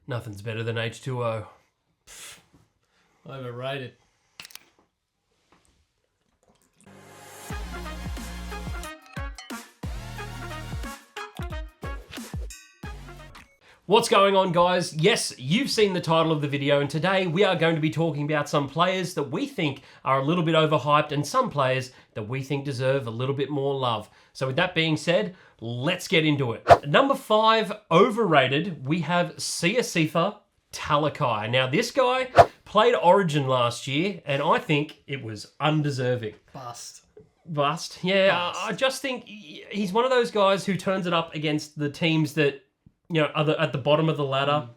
Nothing's better than H2O. Overrated. What's going on, guys? Yes, you've seen the title of the video, and today we are going to be talking about some players that we think are a little bit overhyped and some players that we think deserve a little bit more love. So with that being said, let's get into it. Number 5, overrated, we have Siasifa Talakai. Now, this guy played Origin last year, and I think it was undeserving. Bust. Yeah, I just think he's one of those guys who turns it up against the teams that, you know, at the bottom of the ladder.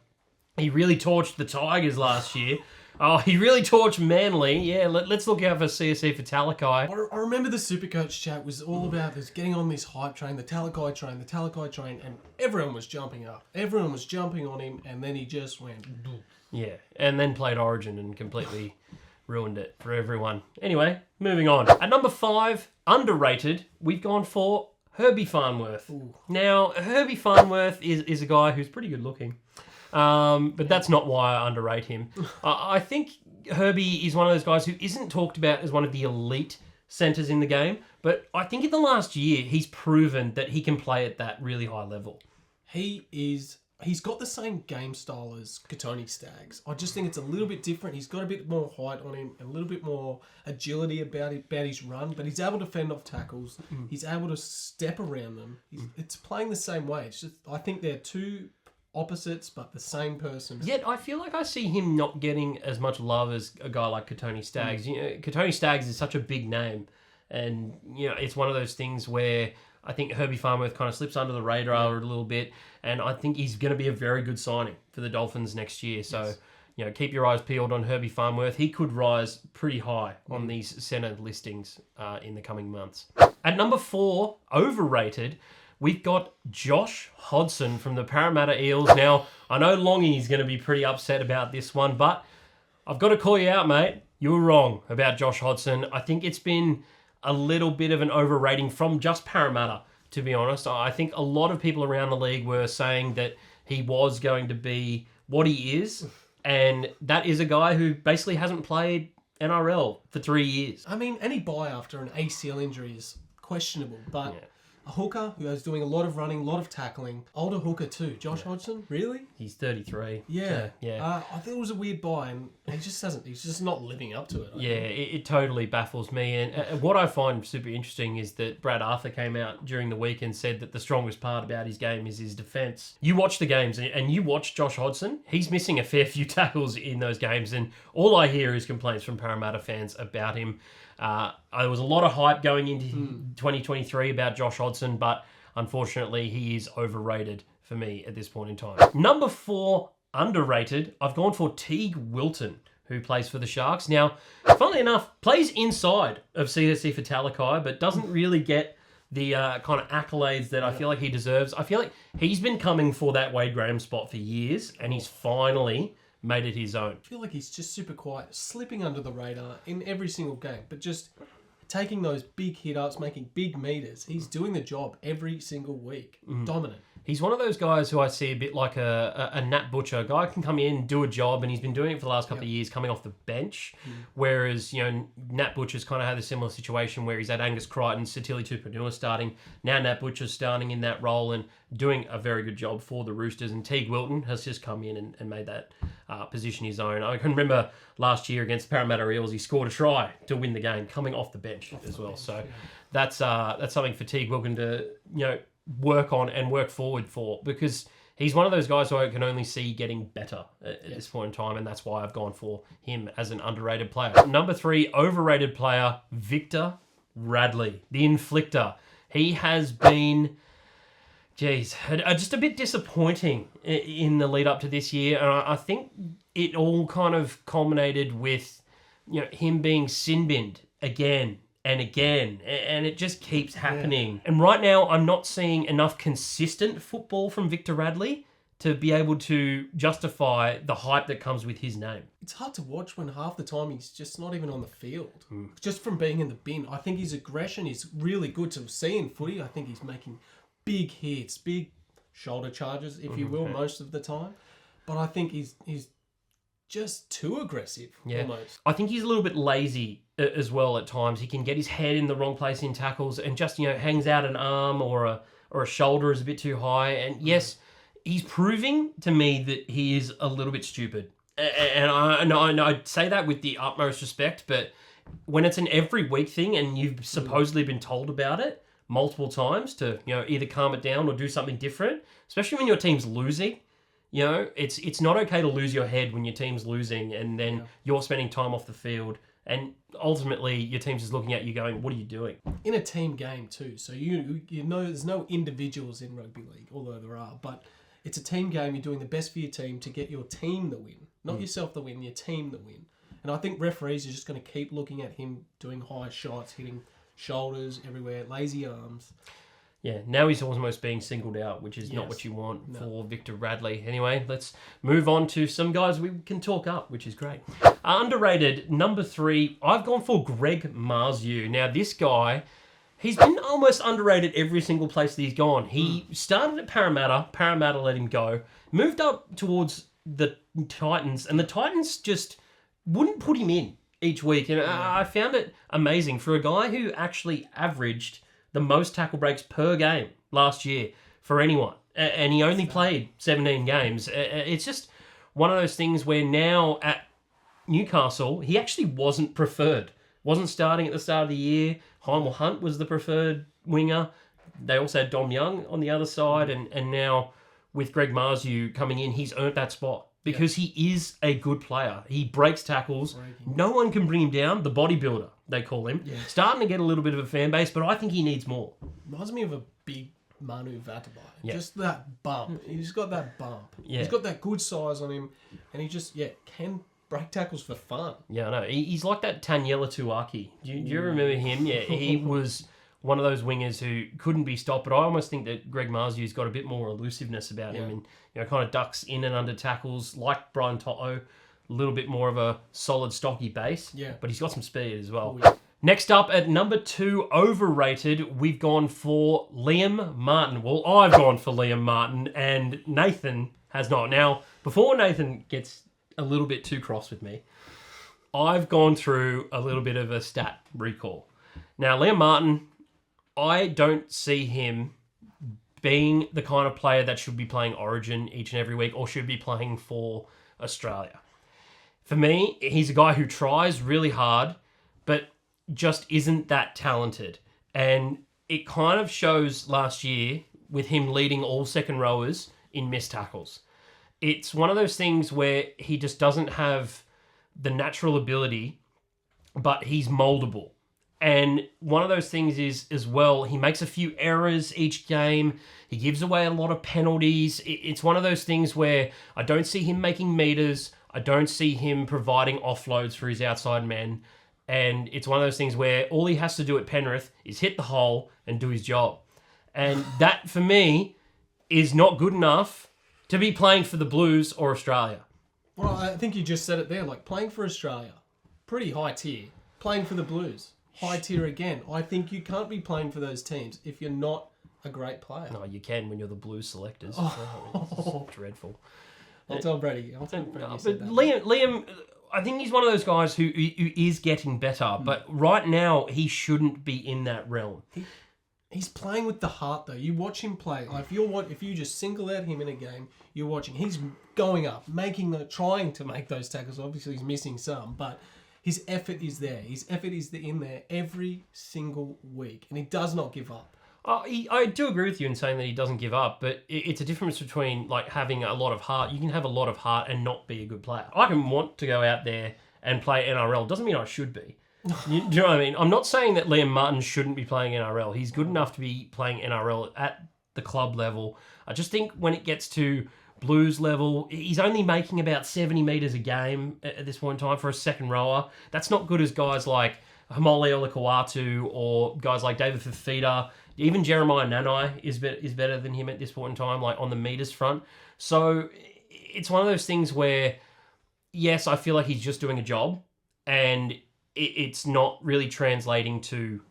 He really torched the Tigers last year. Oh, he really torched Manly. Yeah, let's look out for CSE for Talakai. I remember the Supercoach chat was all about this getting on this hype train, the Talakai train, and everyone was jumping up. Everyone was jumping on him, and then he just went... Yeah, and then played Origin and completely ruined it for everyone. Anyway, moving on. At number 5, underrated, we've gone for Herbie Farnworth. Ooh. Now, Herbie Farnworth is a guy who's pretty good looking, but that's not why I underrate him. I think Herbie is one of those guys who isn't talked about as one of the elite centres in the game, but I think in the last year he's proven that he can play at that really high level. He's got the same game style as Katoni Staggs. I just think it's a little bit different. He's got a bit more height on him, and a little bit more agility about his run, but he's able to fend off tackles. He's able to step around them. It's playing the same way. It's just, I think they're two opposites, but the same person. Yet I feel like I see him not getting as much love as a guy like Katoni Staggs. You know, Katoni Staggs is such a big name, and you know it's one of those things where I think Herbie Farnworth kind of slips under the radar a little bit, and I think he's going to be a very good signing for the Dolphins next year. So, you know, keep your eyes peeled on Herbie Farnworth. He could rise pretty high on these centre listings in the coming months. At number 4, overrated, we've got Josh Hodgson from the Parramatta Eels. Now, I know Longy's going to be pretty upset about this one, but I've got to call you out, mate. You were wrong about Josh Hodgson. I think it's been a little bit of an overrating from just Parramatta, to be honest. I think a lot of people around the league were saying that he was going to be what he is, and that is a guy who basically hasn't played NRL for 3 years. I mean, any buy after an ACL injury is questionable, but a hooker who is doing a lot of running, a lot of tackling, older hooker too. Josh Hodgson, really? He's 33. Yeah. So, yeah. I think it was a weird buy, and he's just not living up to it. It totally baffles me. And what I find super interesting is that Brad Arthur came out during the week and said that the strongest part about his game is his defence. You watch the games and you watch Josh Hodgson, he's missing a fair few tackles in those games, and all I hear is complaints from Parramatta fans about him. There was a lot of hype going into 2023 about Josh Hodgson, but unfortunately he is overrated for me at this point in time. Number 4, underrated, I've gone for Teague Wilton, who plays for the Sharks. Now, funnily enough, plays inside of CSE for Talakai, but doesn't really get the kind of accolades that I feel like he deserves. I feel like he's been coming for that Wade Graham spot for years, and he's finally made it his own. I feel like he's just super quiet, slipping under the radar in every single game, but just taking those big hit-ups, making big meters. He's doing the job every single week. Dominant. He's one of those guys who I see a bit like a Nat Butcher. A guy can come in, do a job, and he's been doing it for the last couple of years, coming off the bench. Whereas, you know, Nat Butcher's kind of had a similar situation where he's had Angus Crichton, Satili Tupanua starting. Now Nat Butcher's starting in that role and doing a very good job for the Roosters. And Teague Wilton has just come in and made that position his own. I can remember last year against Parramatta Eels, he scored a try to win the game, coming off the bench as well. So that's something for Teague Wilton to, you know, work on and work forward for, because he's one of those guys who I can only see getting better at this point in time, and that's why I've gone for him as an underrated player. Number 3, overrated player, Victor Radley, the Inflictor. He has been, just a bit disappointing in the lead up to this year, and I think it all kind of culminated with, you know, him being sin-binned again and again, and it just keeps happening. And right now, I'm not seeing enough consistent football from Victor Radley to be able to justify the hype that comes with his name. It's hard to watch when half the time he's just not even on the field. Just from being in the bin. I think his aggression is really good to see in footy. I think he's making big hits, big shoulder charges, if you will, most of the time. But I think he's just too aggressive, almost. I think he's a little bit lazy as well at times. He can get his head in the wrong place in tackles and just, hangs out an arm or a shoulder is a bit too high. And yes, he's proving to me that he is a little bit stupid. And I say that with the utmost respect, but when it's an every week thing and you've supposedly been told about it multiple times to, either calm it down or do something different, especially when your team's losing, it's not okay to lose your head when your team's losing and then you're spending time off the field and ultimately your team's just looking at you going, what are you doing? In a team game too. So you know there's no individuals in rugby league, although there are, but it's a team game. You're doing the best for your team to get your team the win. Not yourself the win, your team the win. And I think referees are just going to keep looking at him doing high shots, hitting shoulders everywhere, lazy arms. Yeah, now he's almost being singled out, which is not what you want for Victor Radley. Anyway, let's move on to some guys we can talk up, which is great. Underrated, number 3, I've gone for Greg Marzu. Now, this guy, he's been almost underrated every single place that he's gone. He started at Parramatta. Parramatta let him go. Moved up towards the Titans, and the Titans just wouldn't put him in each week. And I found it amazing for a guy who actually averaged the most tackle breaks per game last year for anyone. And he only played 17 games. It's just one of those things where now at Newcastle, he actually wasn't preferred. Wasn't starting at the start of the year. Hymel Hunt was the preferred winger. They also had Dom Young on the other side. And now with Greg Marzu coming in, he's earned that spot. Because he is a good player. He breaks tackles. No one can bring him down. The bodybuilder, they call him. Yeah. Starting to get a little bit of a fan base, but I think he needs more. Reminds me of a big Manu Vatabai. Yeah. Just that bump. He's got that bump. Yeah. He's got that good size on him. And he just, can break tackles for fun. Yeah, I know. He's like that Taniela Tuaki. Do you remember him? Yeah, he was one of those wingers who couldn't be stopped, but I almost think that Greg Marzu's got a bit more elusiveness about him and kind of ducks in and under tackles like Brian To'o, a little bit more of a solid, stocky base, but he's got some speed as well. Next up at number 2, overrated, we've gone for Liam Martin. Well, I've gone for Liam Martin and Nathan has not. Now, before Nathan gets a little bit too cross with me, I've gone through a little bit of a stat recall. Now, Liam Martin, I don't see him being the kind of player that should be playing Origin each and every week or should be playing for Australia. For me, he's a guy who tries really hard, but just isn't that talented. And it kind of shows last year with him leading all second rowers in missed tackles. It's one of those things where he just doesn't have the natural ability, but he's moldable. And one of those things is, as well, he makes a few errors each game. He gives away a lot of penalties. It's one of those things where I don't see him making meters. I don't see him providing offloads for his outside men. And it's one of those things where all he has to do at Penrith is hit the hole and do his job. And that, for me, is not good enough to be playing for the Blues or Australia. Well, I think you just said it there. Like, playing for Australia, pretty high tier. Playing for the Blues, high tier again. I think you can't be playing for those teams if you're not a great player. No, you can when you're the Blues selectors. Oh. It's dreadful. I'll tell Brady. But Liam, I think he's one of those guys who is getting better, but right now he shouldn't be in that realm. He's playing with the heart, though. You watch him play. Like, if you just single out him in a game, you're watching. He's going up, trying to make those tackles. Obviously, he's missing some, but his effort is there. His effort is in there every single week, and he does not give up. I do agree with you in saying that he doesn't give up, but it's a difference between like having a lot of heart. You can have a lot of heart and not be a good player. I can want to go out there and play NRL. Doesn't mean I should be. Do you know what I mean? I'm not saying that Liam Martin shouldn't be playing NRL. He's good enough to be playing NRL at the club level. I just think when it gets to Blues level, he's only making about 70 metres a game at this point in time for a second rower. That's not good as guys like Hamole Olakawatu or guys like David Fafita. Even Jeremiah Nanai is better than him at this point in time, like on the metres front. So it's one of those things where, yes, I feel like he's just doing a job and it's not really translating to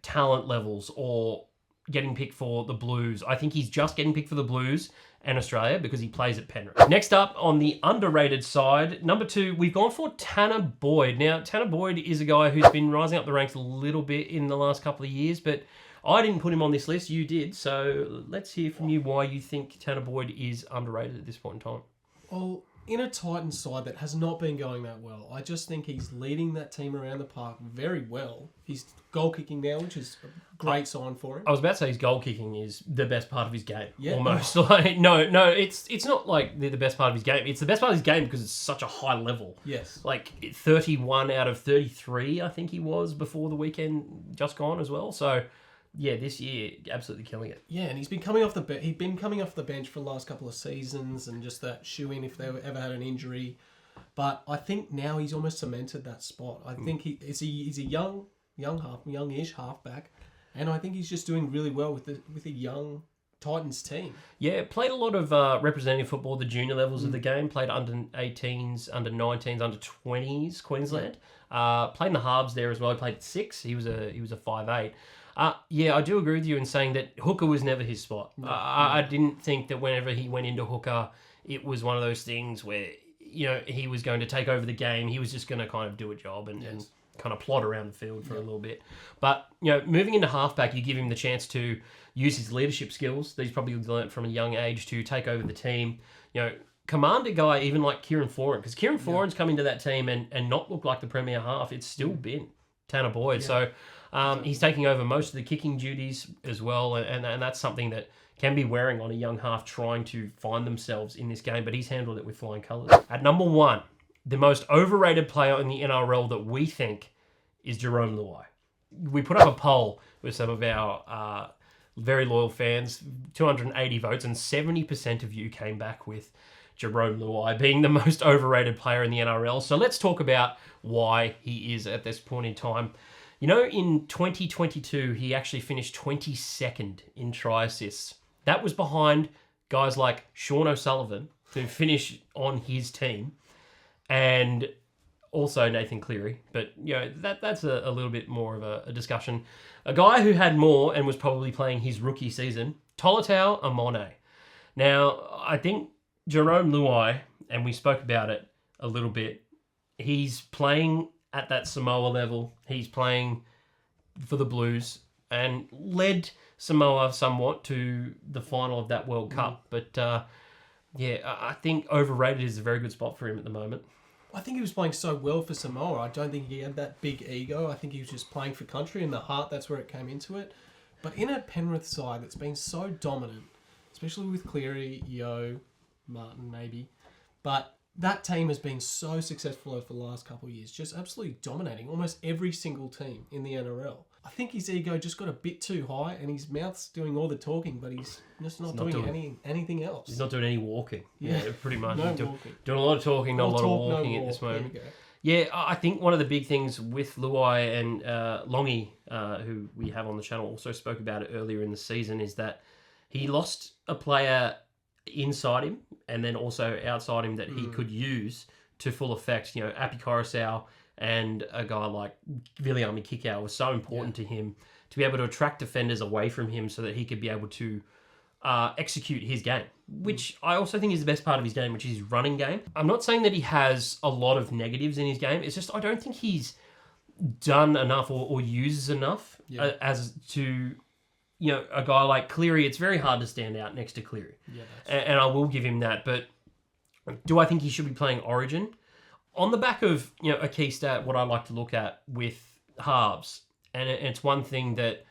talent levels or getting picked for the Blues. I think he's just getting picked for the Blues and Australia because he plays at Penrith. Next up on the underrated side, number 2, we've gone for Tanner Boyd. Now, Tanner Boyd is a guy who's been rising up the ranks a little bit in the last couple of years, but I didn't put him on this list. You did. So let's hear from you why you think Tanner Boyd is underrated at this point in time. Well, in a Titans side that has not been going that well, I just think he's leading that team around the park very well. He's goal kicking now, which is a great sign for him. I was about to say his goal kicking is the best part of his game. Yeah. Almost. Like, no, it's not like the best part of his game. It's the best part of his game because it's such a high level. Yes. Like 31 out of 33, I think he was before the weekend just gone as well. So, yeah, this year, absolutely killing it. Yeah, and he's been coming off the he'd been coming off the bench for the last couple of seasons, and just that shoe-in if they ever had an injury. But I think now he's almost cemented that spot. I think he's a youngish halfback, and I think he's just doing really well with a young Titans team. Yeah, played a lot of representative football, the junior levels of the game. Played under 18s, under 19s, under 20s, Queensland. Played in the halves there as well. He played at 6. He was a 5'8". Yeah, I do agree with you in saying that hooker was never his spot. No. I didn't think that whenever he went into hooker, it was one of those things where, he was going to take over the game. He was just going to kind of do a job and kind of plod around the field for a little bit. But, moving into halfback, you give him the chance to use his leadership skills that he's probably learnt from a young age to take over the team. Command a guy even like Kieran Foran, because Kieran Foran's come into that team and not look like the premier half. It's still been Tanner Boyd. Yeah. So he's taking over most of the kicking duties as well, and that's something that can be wearing on a young half trying to find themselves in this game, but he's handled it with flying colours. At number 1, the most overrated player in the NRL that we think is Jerome Luai. We put up a poll with some of our very loyal fans, 280 votes, and 70% of you came back with Jerome Luai being the most overrated player in the NRL. So let's talk about why he is at this point in time. In 2022, he actually finished 22nd in try assists. That was behind guys like Sean O'Sullivan, who finished on his team, and also Nathan Cleary. But, that's a little bit more of a discussion. A guy who had more and was probably playing his rookie season, Tolutau Amone. Now, I think Jerome Luai, and we spoke about it a little bit, he's playing at that Samoa level. He's playing for the Blues and led Samoa somewhat to the final of that World Cup. But, I think overrated is a very good spot for him at the moment. I think he was playing so well for Samoa. I don't think he had that big ego. I think he was just playing for country, and the heart, that's where it came into it. But in a Penrith side that's been so dominant, especially with Cleary, Yeo, Martin maybe, but that team has been so successful over the last couple of years, just absolutely dominating almost every single team in the NRL. I think his ego just got a bit too high, and his mouth's doing all the talking, but he's just not doing anything else. He's not doing any walking. Yeah, pretty much. No walking. Doing a lot of talking, not a lot of walking at this moment. Yeah, I think one of the big things with Luai and Longy, who we have on the channel, also spoke about it earlier in the season, is that he lost a player inside him and then also outside him that he could use to full effect. Api Coruscant and a guy like Viliami Kikau was so important to him to be able to attract defenders away from him so that he could be able to execute his game, which I also think is the best part of his game, which is his running game. I'm not saying that he has a lot of negatives in his game. It's just I don't think he's done enough or uses enough as to... a guy like Cleary, it's very hard to stand out next to Cleary. Yeah, and I will give him that. But do I think he should be playing Origin? On the back of, a key stat, what I like to look at with halves, and it's one thing that,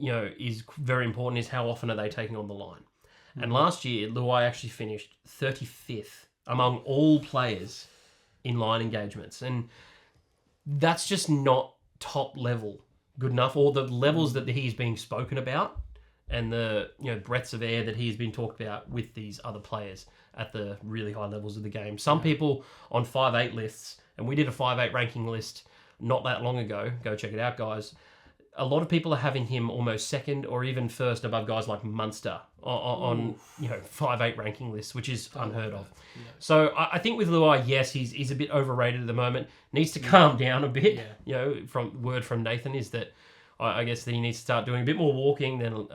is very important, is how often are they taking on the line. Mm-hmm. And last year, Luai actually finished 35th among all players in line engagements. And that's just not top level good enough, or the levels that he's being spoken about and the breadths of air that he's been talked about with these other players at the really high levels of the game. Some people on 5'8" lists, and we did a 5'8" ranking list not that long ago, go check it out, guys. A lot of people are having him almost second or even first above guys like Munster on 5'8" ranking lists, which is unheard of. Yeah. So I think with Luai, yes, he's a bit overrated at the moment. Needs to calm down a bit. Yeah. From Nathan is that I guess that he needs to start doing a bit more walking than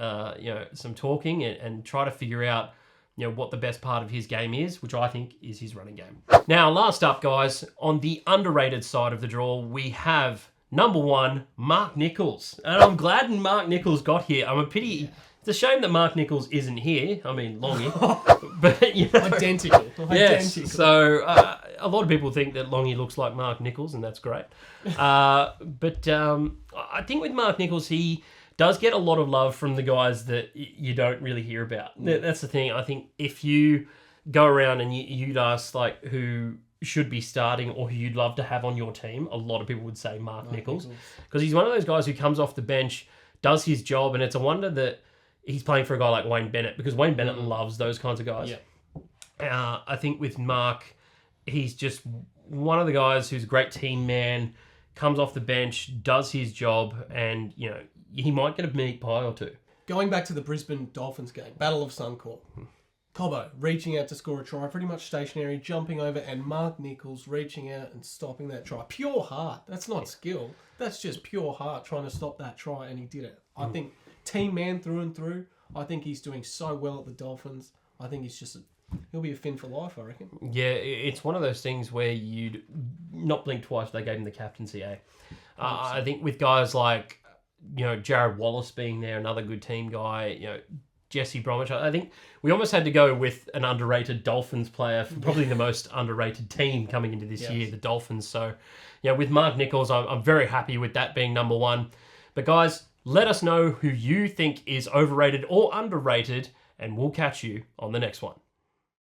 some talking and try to figure out what the best part of his game is, which I think is his running game. Now, last up, guys, on the underrated side of the draw, we have number 1, Mark Nichols. And I'm glad Mark Nichols got here. It's a shame that Mark Nichols isn't here. I mean, Longy. But, Identical. Yes. So a lot of people think that Longy looks like Mark Nichols, and that's great. But I think with Mark Nichols, he does get a lot of love from the guys that you don't really hear about. That's the thing. I think if you go around and you'd ask like who should be starting or who you'd love to have on your team, a lot of people would say Mark Nichols. Because he's one of those guys who comes off the bench, does his job, and it's a wonder that he's playing for a guy like Wayne Bennett, because Wayne Bennett loves those kinds of guys. Yeah. I think with Mark, he's just one of the guys who's a great team man, comes off the bench, does his job, and, he might get a meat pie or two. Going back to the Brisbane Dolphins game, Battle of Suncorp. Cobbo reaching out to score a try, pretty much stationary, jumping over, and Mark Nichols reaching out and stopping that try. Pure heart. That's not skill. That's just pure heart trying to stop that try, and he did it. I think team man through and through. I think he's doing so well at the Dolphins. I think he'll be a Finn for life, I reckon. Yeah, it's one of those things where you'd not blink twice. They gave him the captaincy, eh? I think with guys like, Jared Wallace being there, another good team guy, Jesse Bromwich, I think we almost had to go with an underrated Dolphins player for probably the most underrated team coming into this year, the Dolphins. So, with Mark Nichols, I'm very happy with that being number 1. But guys, let us know who you think is overrated or underrated, and we'll catch you on the next one.